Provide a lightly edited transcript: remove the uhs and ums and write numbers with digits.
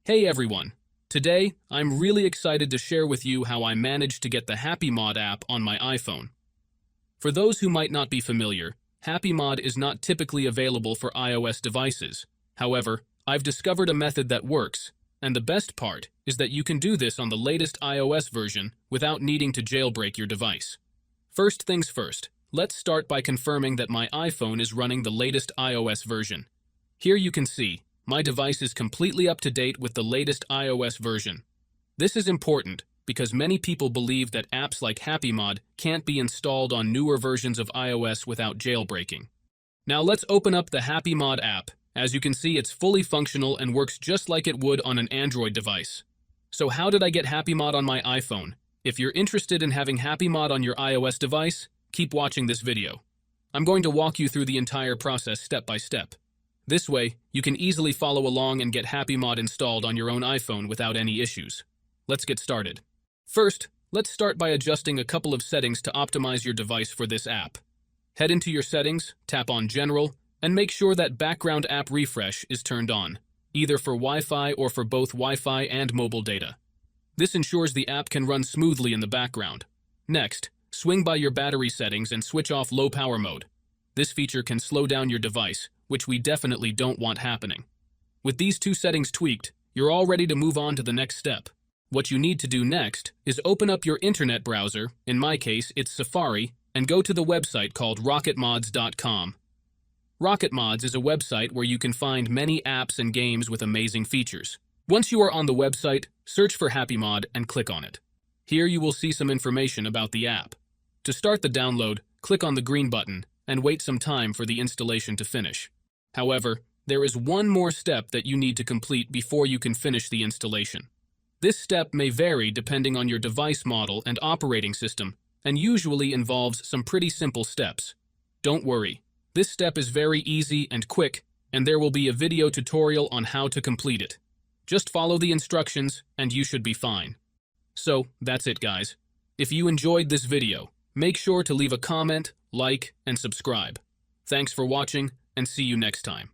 Hey everyone! Today, I'm really excited to share with you how I managed to get the HappyMod app on my iPhone. For those who might not be familiar, HappyMod is not typically available for iOS devices. However, I've discovered a method that works, and the best part is that you can do this on the latest iOS version without needing to jailbreak your device. First things first, let's start by confirming that my iPhone is running the latest iOS version. Here you can see, my device is completely up to date with the latest iOS version. This is important because many people believe that apps like HappyMod can't be installed on newer versions of iOS without jailbreaking. Now let's open up the HappyMod app. As you can see, it's fully functional and works just like it would on an Android device. So how did I get HappyMod on my iPhone? If you're interested in having HappyMod on your iOS device, keep watching this video. I'm going to walk you through the entire process step by step. This way, you can easily follow along and get HappyMod installed on your own iPhone without any issues. Let's get started. First, let's start by adjusting a couple of settings to optimize your device for this app. Head into your settings, tap on General, and make sure that background app refresh is turned on, either for Wi-Fi or for both Wi-Fi and mobile data. This ensures the app can run smoothly in the background. Next, swing by your battery settings and switch off low power mode. This feature can slow down your device, which we definitely don't want happening. With these two settings tweaked, you're all ready to move on to the next step. What you need to do next is open up your internet browser, in my case it's Safari, and go to the website called rocketmods.com. Rocketmods is a website where you can find many apps and games with amazing features. Once you are on the website, search for HappyMod and click on it. Here you will see some information about the app. To start the download, click on the green button and wait some time for the installation to finish. However, there is one more step that you need to complete before you can finish the installation. This step may vary depending on your device model and operating system, and usually involves some pretty simple steps. Don't worry, this step is very easy and quick, and there will be a video tutorial on how to complete it. Just follow the instructions and you should be fine. So, that's it guys. If you enjoyed this video, make sure to leave a comment, like, and subscribe. Thanks for watching, and see you next time.